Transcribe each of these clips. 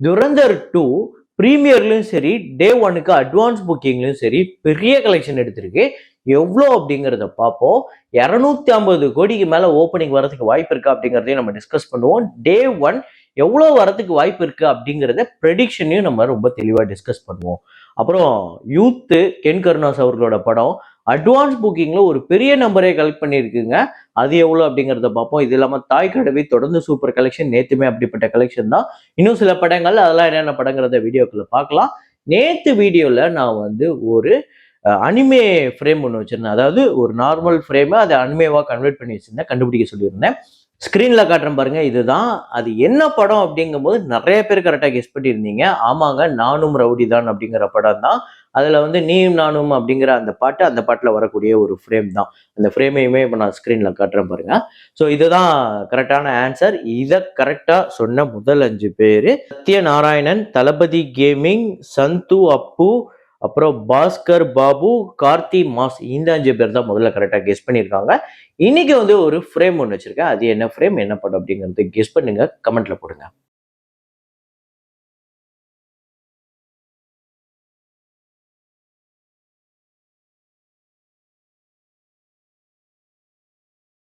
துரந்தர் 2 ப்ரீமியர்லயும் சரி, டே 1க்கு அட்வான்ஸ் புக்கிங்லயும் சரி பெரிய கலெக்ஷன் எடுத்திருக்கு. எவ்வளோ அப்படிங்கிறத பார்ப்போம். 250 கோடிக்கு மேல ஓப்பனிங் வரதுக்கு வாய்ப்பு இருக்கா அப்படிங்கிறதையும் நம்ம டிஸ்கஸ் பண்ணுவோம். டே 1 எவ்வளோ வரதுக்கு வாய்ப்பு இருக்கு அப்படிங்கிறத ப்ரெடிக்ஷனையும் நம்ம ரொம்ப தெளிவா டிஸ்கஸ் பண்ணுவோம். அப்புறம் யூத்து கென் கருணாஸ் அவர்களோட படம் அட்வான்ஸ் புக்கிங்ல ஒரு பெரிய நம்பரே கலெக்ட் பண்ணியிருக்குங்க. அது எவ்வளோ அப்படிங்கிறத பார்ப்போம். இது இல்லாமல் தாய் கடவி தொடர்ந்து சூப்பர் கலெக்ஷன், நேத்துமே அப்படிப்பட்ட கலெக்ஷன் தான். இன்னும் சில படங்கள் அதெல்லாம் என்னென்ன படங்கிறத வீடியோக்குள்ள பார்க்கலாம். நேத்து வீடியோல நான் ஒரு அனிமே ஃப்ரேம் ஒன்று வச்சிருந்தேன். அதாவது ஒரு நார்மல் ஃப்ரேமை அதை அனிமேவா கன்வெர்ட் பண்ணி வச்சிருந்தேன், கண்டுபிடிக்க சொல்லியிருந்தேன். ஸ்கிரீன்ல காட்டுறேன் பாருங்க, இதுதான். அது என்ன படம் அப்படிங்கும் போது நிறைய பேர் கரெக்டாக கெஸ் பண்ணியிருந்தீங்க. ஆமாங்க, நானும் ரவுடி தான் அப்படிங்கிற படம் தான். அதுல நீயும் நானும் அப்படிங்கிற அந்த பாட்டுல வரக்கூடிய ஒரு ஃப்ரேம் தான். அந்த ஃப்ரேமையுமே இப்போ நான் ஸ்கிரீன்ல காட்டுறேன் பாருங்க. ஸோ இதுதான் கரெக்டான ஆன்சர். இதை கரெக்டா சொன்ன முதல் 5 பேரு சத்யநாராயணன், தளபதி கேமிங், சந்து அப்பு, அப்புறம் பாஸ்கர் பாபு, கார்த்தி மாஸ். இந்த 5 பேர் தான் முதல்ல கரெக்டா கெஸ் பண்ணியிருக்காங்க. இன்னைக்கு ஒரு ஃப்ரேம் ஒன்று வச்சிருக்கேன். அது என்ன ஃப்ரேம், என்ன படம் அப்படிங்கிறது கெஸ் பண்ணுங்க, கமெண்ட்ல போடுங்க.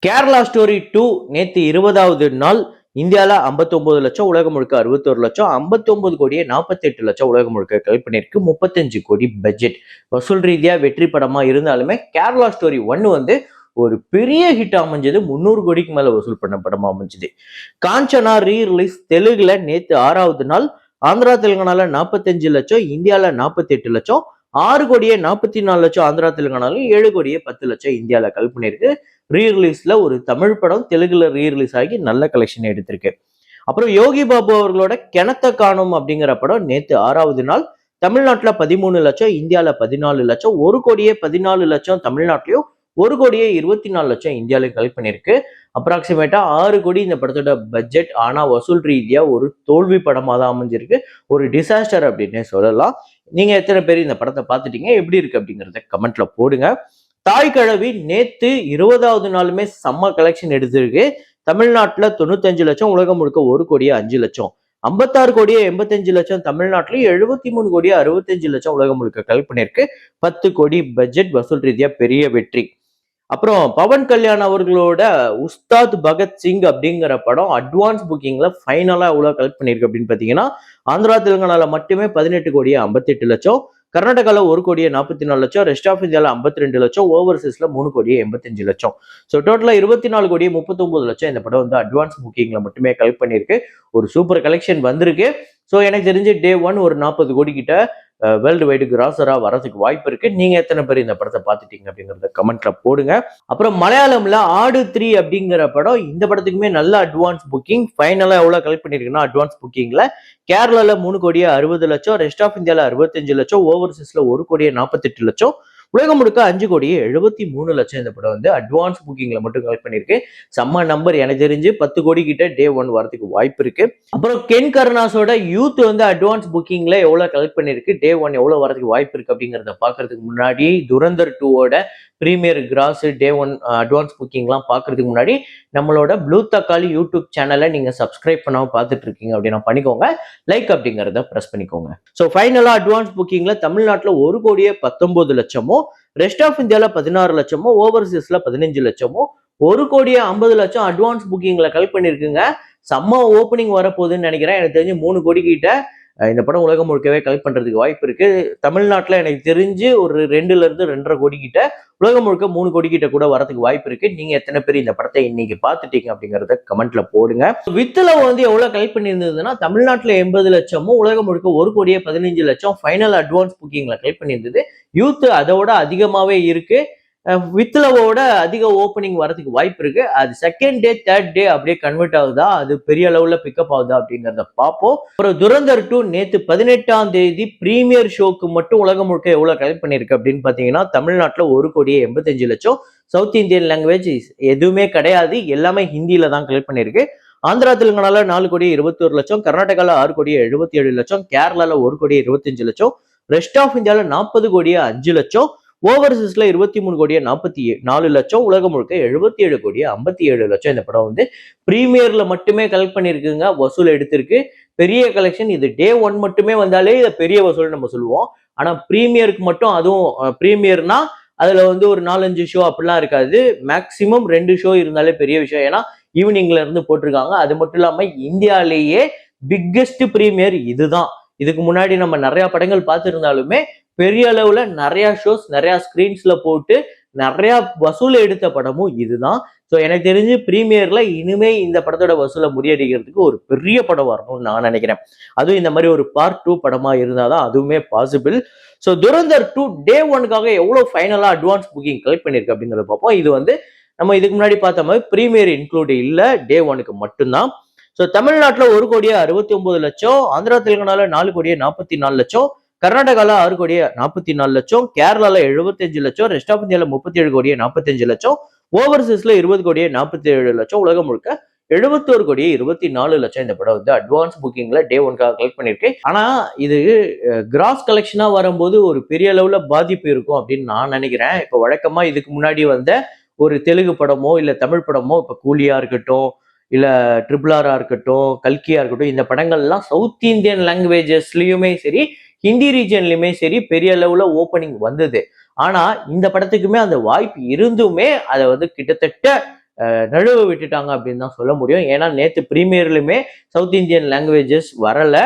கேரளா ஸ்டோரி 2 நேத்து 20வது நாள் இந்தியாவில் 59 லட்சம், உலகம் முழுக்க 61 லட்சம், 59 கோடியே 48 லட்சம் உலகம் முழுக்க கலெக்ட் பண்ணியிருக்கு. 35 கோடி பட்ஜெட். வசூல் ரீதியா வெற்றி படமா இருந்தாலுமே கேரளா ஸ்டோரி 1 ஒரு பெரிய ஹிட் அமைஞ்சது. 300 கோடிக்கு மேல வசூல் பண்ண படமா அமைஞ்சது. காஞ்சனா ரீ ரிலீஸ் தெலுங்குல நேத்து 6வது நாள். ஆந்திரா தெலுங்கானால 45 லட்சம், இந்தியாவில் 48 லட்சம், 6 கோடியே 44 லட்சம் ஆந்திரா தெலுங்கானாலும், 7 கோடியே 10 லட்சம் இந்தியாவில் கலெக்ட் பண்ணியிருக்கு. ரீ ரிலீஸ்ல ஒரு தமிழ் படம் தெலுங்குல ரீ ரிலீஸ் ஆகி நல்ல கலெக்ஷன் எடுத்திருக்கு. அப்புறம் யோகி பாபு அவர்களோட கிணத்த காணும் அப்படிங்கிற படம் நேத்து 6வது நாள். தமிழ்நாட்டுல 13 லட்சம், இந்தியால 14 லட்சம், 1 கோடியே 14 லட்சம் தமிழ்நாட்டிலையும், 1 கோடியே 24 லட்சம் இந்தியாலையும் கலெக்ட் பண்ணியிருக்கு. அப்ராக்சிமேட்டா 6 கோடி இந்த படத்தோட பட்ஜெட். ஆனா வசூல் ரீதியா ஒரு தோல்வி படமா தான் அமைஞ்சிருக்கு. ஒரு டிசாஸ்டர் அப்படின்னே சொல்லலாம். நீங்க எத்தனை பேர் இந்த படத்தை பார்த்துட்டீங்க, எப்படி இருக்கு அப்படிங்கறத கமெண்ட்ல போடுங்க. தாய் கிழவி நேத்து 20வது நாளுமே செம்ம கலெக்ஷன் எடுத்திருக்கு. தமிழ்நாட்டுல 95 லட்சம், உலகம் முழுக்க 1 கோடியே 5 லட்சம், 56 கோடியே 85 லட்சம் தமிழ்நாட்டிலையும், 73 கோடியே 65 லட்சம் உலகம் முழுக்க கலெக்ட் பண்ணியிருக்கு. 10 கோடி பட்ஜெட். வசூல் ரீதியா பெரிய வெற்றி. அப்புறம் பவன் கல்யாண் அவர்களோட உஸ்தாத் பகத்சிங் அப்படிங்கிற படம் அட்வான்ஸ் புக்கிங்ல ஃபைனலா எவ்வளவு கலெக்ட் பண்ணிருக்கு அப்படின்னு பாத்தீங்கன்னா, ஆந்திரா தெலுங்கானால மட்டுமே 18 கோடியே 58 லட்சம், கர்நாடகாவில் 1 கோடியே 44 லட்சம், ரெஸ்ட் ஆஃப் இந்தியாவில் 52 லட்சம், ஓவர்சீஸ்ல 3 கோடியே 85 லட்சம். ஸோ டோட்டலா 24 கோடியே 39 லட்சம் இந்த படம் அட்வான்ஸ் புக்கிங்ல மட்டுமே கலெக்ட் பண்ணியிருக்கு. ஒரு சூப்பர் கலெக்ஷன் வந்திருக்கு. ஸோ எனக்கு தெரிஞ்சு டே 1 ஒரு 40 கோடி கிட்ட வேர்ல்டு வைடு கிராசரா வரதுக்கு வாய்ப்பு இருக்கு. நீங்க எத்தனை பேர் இந்த படத்தை பார்த்துட்டீங்க அப்படிங்கறத கமெண்ட்ல போடுங்க. அப்புறம் மலையாளம்ல ஆடு 3 அப்படிங்கிற படம், இந்த படத்துக்குமே நல்ல அட்வான்ஸ் புக்கிங். ஃபைனலா எவ்வளவு கலெக்ட் பண்ணிருக்குன்னா அட்வான்ஸ் புக்கிங்ல கேரளால 3 கோடியே 60 லட்சம், ரெஸ்ட் ஆஃப் இந்தியால 65 லட்சம், ஓவர்சீஸ்ல 1 கோடியே 48 லட்சம், உலகம் முழுக்க 5 கோடியே 73 லட்சம் இந்த படம் அட்வான்ஸ் புக்கிங்ல மட்டும் கலெக்ட் பண்ணிருக்கு. செம்ம நம்பர். எனக்கு தெரிஞ்சு 10 கோடி கிட்ட டே 1 வரதுக்கு வாய்ப்பு இருக்கு. அப்புறம் கென் கருணாஸோட யூத் அட்வான்ஸ் புக்கிங்ல எவ்வளவு கலெக்ட் பண்ணிருக்கு, டே 1 எவ்வளவு வரதுக்கு வாய்ப்பு இருக்கு அப்படிங்கறத பாக்குறதுக்கு முன்னாடி துரந்தர் 2ஓட பிரீமியர் கிராஸ் டே 1 அட்வான்ஸ் புக்கிங்லாம் பார்க்கறதுக்கு முன்னாடி நம்மளோட ப்ளூ தக்காளி யூடியூப் சேனலை நீங்க சப்ஸ்கிரைப் பண்ணாம பார்த்துட்டு இருக்கீங்க அப்படின்னா பண்ணிக்கோங்க. லைக் அப்படிங்கிறத பிரஸ் பண்ணிக்கோங்க. ஸோ ஃபைனலா அட்வான்ஸ் புக்கிங்ல தமிழ்நாட்டில் 1 கோடியே 19 லட்சமும், ரெஸ்ட் ஆஃப் இந்தியால 16 லட்சமும், ஓவர்சீஸ்ல 15 லட்சமும், 1 கோடியே 50 லட்சம் அட்வான்ஸ் புக்கிங்ல கலெக்ட் பண்ணிருக்குங்க. செம்ம ஓப்பனிங் வரப்போகுதுன்னு நினைக்கிறேன். எனக்கு தெரிஞ்சு 3 கோடி கிட்ட இந்த படம் உலகம் முழுக்கவே கலெக்ட் பண்றதுக்கு வாய்ப்பு இருக்கு. தமிழ்நாட்டில் எனக்கு தெரிஞ்சு ஒரு 2ல இருந்து 2.5 கோடி கிட்ட, உலகம் முழுக்க 3 கோடி கிட்ட கூட வரதுக்கு வாய்ப்பு இருக்கு. நீங்க எத்தனை பேர் இந்த படத்தை இன்னைக்கு பார்த்துட்டீங்க அப்படிங்கறத கமெண்ட்ல போடுங்க. வித்துல எவ்வளவு கலெக்ட் பண்ணியிருந்ததுன்னா தமிழ்நாட்டில் 80 லட்சமும், உலகம் முழுக்க 1 கோடியே 15 லட்சம் ஃபைனல் அட்வான்ஸ் புக்கிங்ல கலெக்ட் பண்ணியிருந்தது. யூத் அதோட அதிகமாவே இருக்கு. வித்லவோட அதிக ஓப்பனிங் வரதுக்கு வாய்ப்பு இருக்கு. அது செகண்ட் டே தேர்ட் டே அப்படியே கன்வெர்ட் ஆகுதா, அது பெரிய அளவுல பிக்கப் ஆகுதா அப்படிங்கிறத பார்ப்போம். அப்புறம் துரந்தர் 2 நேத்து 18ஆம் தேதி பிரீமியர் ஷோக்கு மட்டும் உலகம் முழுக்க எவ்வளவு கலெக்ட் பண்ணிருக்கு அப்படின்னு பாத்தீங்கன்னா, தமிழ்நாட்டுல 1 கோடியே 85 லட்சம். சவுத் இந்தியன் லாங்குவேஜ் எதுவுமே கிடையாது, எல்லாமே ஹிந்தியில தான் கலெக்ட் பண்ணிருக்கு. ஆந்திரா தெலுங்கானால 4 கோடியே 21 லட்சம், கர்நாடகால 6 கோடியே 77 லட்சம், கேரளால 1 கோடியே 25 லட்சம், ரெஸ்ட் ஆஃப் இந்தியால 40 கோடியே 5 லட்சம், ஓவர்சீஸ்ல 23 கோடியே 44 லட்சம், உலகம் முழுக்க 77 கோடியே 57 லட்சம் இந்த படம் வந்து பிரீமியர்ல மட்டுமே கலெக்ட் பண்ணிருக்குங்க, வசூல் எடுத்திருக்கு. பெரிய கலெக்ஷன். இது டே ஒன் மட்டுமே வந்தாலே இதை பெரிய வசூல் நம்ம சொல்லுவோம். ஆனா பிரீமியருக்கு மட்டும், அதுவும் பிரீமியர்னா அதுல வந்து ஒரு 4-5 ஷோ அப்படிலாம் இருக்காது. மேக்சிமம் 2 ஷோ இருந்தாலே பெரிய விஷயம். ஏன்னா ஈவினிங்ல இருந்து போட்டிருக்காங்க. அது மட்டும் இல்லாம இந்தியாலேயே பிக்கெஸ்ட் பிரீமியர் இதுதான். இதுக்கு முன்னாடி நம்ம நிறைய படங்கள் பார்த்திருந்தாலுமே பெரிய அளவுல நிறைய ஷோஸ் நிறைய ஸ்கிரீன்ஸ்ல போட்டு நிறைய வசூல் எடுத்த படமும் இதுதான். ஸோ எனக்கு தெரிஞ்சு பிரீமியர்ல இனிமே இந்த படத்தோட வசூலை முறியடிக்கிறதுக்கு ஒரு பெரிய படம் வரணும்னு நான் நினைக்கிறேன். அதுவும் இந்த மாதிரி ஒரு பார்ட் 2 படமா இருந்தாதான் அதுவுமே பாசிபிள். ஸோ துரந்தர் 2 டே ஒன்னுக்காக எவ்வளவு ஃபைனலா அட்வான்ஸ் புக்கிங் கலெக்ட் பண்ணிருக்கு அப்படிங்கறத பார்ப்போம். இது வந்து நம்ம இதுக்கு முன்னாடி பார்த்த மாதிரி பிரீமியர் இன்க்ளூட் இல்ல, டே ஒனுக்கு மட்டும்தான். ஸோ தமிழ்நாட்டில் 1 கோடியே 69 லட்சம், ஆந்திரா தெலுங்கானால 4 கோடியே 44 லட்சம், கர்நாடகால 6 கோடியே 44 லட்சம், கேரளால 75 லட்சம், ரெஸ்ட் ஆஃப் இந்தியால 37 கோடியே 45 லட்சம், ஓவர்சீஸ்ல 20 கோடியே 47 லட்சம், உலகம் முழுக்க 71 கோடியே 24 லட்சம் இந்த படம் வந்து அட்வான்ஸ் புக்கிங்ல டே ஒன்காக கலெக்ட் பண்ணிருக்கு. ஆனா இது கிராஸ் கலெக்ஷனா வரும்போது ஒரு பெரிய அளவுல பாதிப்பு இருக்கும் அப்படின்னு நான் நினைக்கிறேன். இப்ப வழக்கமா இதுக்கு முன்னாடி வந்த ஒரு தெலுங்கு படமோ இல்ல தமிழ் படமோ, இப்ப கூலியா இருக்கட்டும் இல்ல ட்ரிபிள் ஆரா இருக்கட்டும், கல்கியா இருக்கட்டும், இந்த படங்கள்லாம் சவுத் இந்தியன் லாங்குவேஜஸ்லயுமே சரி, ஹிந்தி ரீஜன்லயுமே சரி பெரிய அளவுல ஓப்பனிங் வந்தது. ஆனா இந்த படத்துக்குமே அந்த வாய்ப்பு இருந்துமே அதை வந்து கிட்டத்தட்ட நழுவ விட்டுட்டாங்க அப்படின்னு தான் சொல்ல முடியும். ஏன்னா நேத்து பிரீமியர்லயுமே சவுத் இந்தியன் லாங்குவேஜஸ் வரல.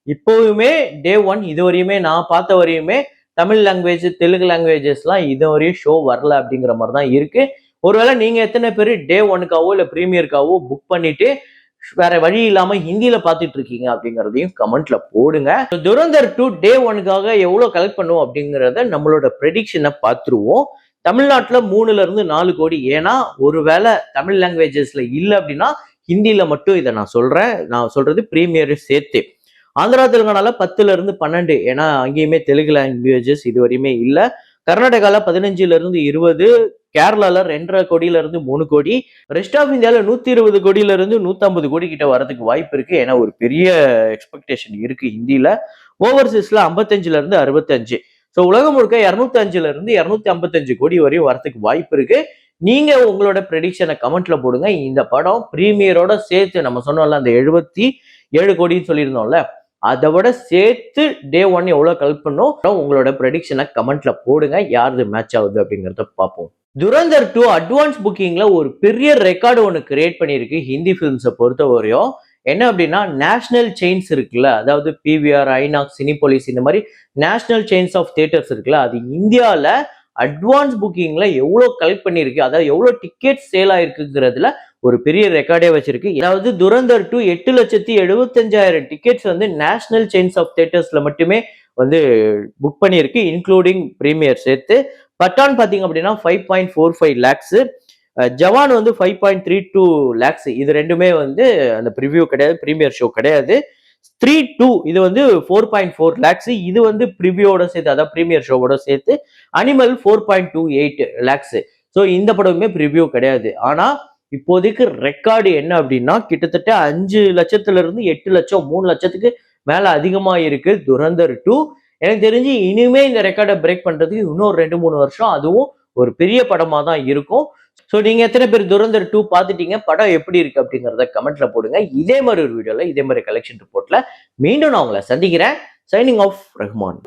இப்போவுமே டே ஒன் இதுவரையுமே நான் பார்த்த வரையுமே தமிழ் லாங்குவேஜ் தெலுங்கு லாங்குவேஜஸ்லாம் இதுவரையும் ஷோ வரல அப்படிங்கிற மாதிரி தான் இருக்கு. ஒருவேளை நீங்க எத்தனை பேர் டே ஒனுக்காவோ இல்ல பிரீமியருக்காவோ புக் பண்ணிட்டு வேற வழி இல்லாம ஹிந்தியில பாத்துட்டு இருக்கீங்க அப்படிங்கறதையும் கமெண்ட்ல போடுங்க. துரந்தர் 2 டே ஒனுக்காக எவ்வளவு கலெக்ட் பண்ணும் அப்படிங்கறத நம்மளோட ப்ரெடிக்ஷனை பார்த்துருவோம். தமிழ்நாட்டுல 3ல இருந்து 4 கோடி. ஏன்னா ஒருவேளை தமிழ் லாங்குவேஜஸ்ல இல்ல அப்படின்னா ஹிந்தியில மட்டும் இதை நான் சொல்றேன். நான் சொல்றது பிரீமியர் சேர்த்து. ஆந்திரா தெலுங்கானால 10ல இருந்து 12, ஏன்னா அங்கேயுமே தெலுங்கு லாங்குவேஜஸ் இதுவரையுமே இல்ல. கர்நாடகால 15ல இருந்து 20, கேரளால 2.5 கோடியில இருந்து 3 கோடி, ரெஸ்ட் ஆஃப் இந்தியால 120 கோடியில இருந்து 150 கோடி கிட்ட வரதுக்கு வாய்ப்பு இருக்கு. ஏன்னா ஒரு பெரிய எக்ஸ்பெக்டேஷன் இருக்கு ஹிந்தியில. ஓவர்சீஸ்ல 55ல இருந்து 65. ஸோ உலகம் முழுக்க 205ல இருந்து 255 கோடி வரையும் வரதுக்கு வாய்ப்பு இருக்கு. நீங்க உங்களோட ப்ரெடிக்ஷனை கமெண்ட்ல போடுங்க. இந்த படம் பிரீமியரோட சேர்த்து நம்ம சொன்னோம்ல அந்த 77 கோடின்னு சொல்லியிருந்தோம்ல, அதை விட சேர்த்து டே ஒன் எவ்வளவு கலெக்ட் பண்ணும் உங்களோட ப்ரெடிக்ஷனை கமெண்ட்ல போடுங்க. யாரு மேட்ச் ஆகுது அப்படிங்கறத பார்ப்போம். துரந்தர் 2 அட்வான்ஸ் புக்கிங்ல ஒரு பெரிய ரெக்கார்டு ஒன்று கிரியேட் பண்ணியிருக்கு ஹிந்தி ஃபிலிம்ஸை பொறுத்த வரையும். என்ன அப்படின்னா நேஷனல் செயின்ஸ் இருக்குல்ல, அதாவது பிவிஆர், ஐநாக்ஸ், சினிபோலிஸ், இந்த மாதிரி நேஷனல் செயின்ஸ் ஆஃப் தியேட்டர்ஸ் இருக்குல்ல, அது இந்தியாவில் அட்வான்ஸ் புக்கிங்ல எவ்வளோ கலெக்ட் பண்ணியிருக்கு, அதாவது எவ்வளோ டிக்கெட் சேல் ஆயிருக்குங்கிறதுல ஒரு பெரிய ரெக்கார்டே வச்சிருக்கு. அதாவது துரந்தர் 2 8,75,000 டிக்கெட்ஸ் வந்து நேஷனல் செயின்ஸ் ஆஃப் தியேட்டர்ஸ்ல மட்டுமே வந்து புக் பண்ணியிருக்கு, இன்க்ளூடிங் பிரீமியர் சேர்த்து. பட்டான் பாத்தீங்க அப்படின்னா 5.45 லேக்ஸ், ஜவான் வந்து 5.32 லேக்ஸ். இது ரெண்டுமே வந்து அந்த ப்ரிவியூ கிடையாது, பிரீமியர் ஷோ கிடையாது. 3-2 இது வந்து 4.4 லேக்ஸ், இது வந்து ப்ரிவியூவோட சேர்த்து, அதாவது பிரீமியர் ஷோவோட சேர்த்து. அனிமல் 4.28 லேக்ஸ். ஸோ இந்த படமுமே ப்ரிவியூ கிடையாது. ஆனா இப்போதைக்கு ரெக்கார்டு என்ன அப்படின்னா கிட்டத்தட்ட 5 லட்சத்துல இருந்து 8 லட்சம், 3 லட்சத்துக்கு மேல அதிகமா இருக்கு துரந்தர் 2. எனக்கு தெரிஞ்சு இனிமே இந்த ரெக்கார்டை பிரேக் பண்றதுக்கு இன்னும் 2-3 வருஷம், அதுவும் ஒரு பெரிய படமா தான் இருக்கும். ஸோ நீங்க எத்தனை பேர் துரந்தர் 2 பார்த்துட்டீங்க, படம் எப்படி இருக்கு அப்படிங்கிறத கமெண்ட்ல போடுங்க. இதே மாதிரி ஒரு வீடியோல இதே மாதிரி கலெக்ஷன் ரிப்போர்ட்ல மீண்டும் நான் உங்களை சந்திக்கிறேன். Signing off Rahman.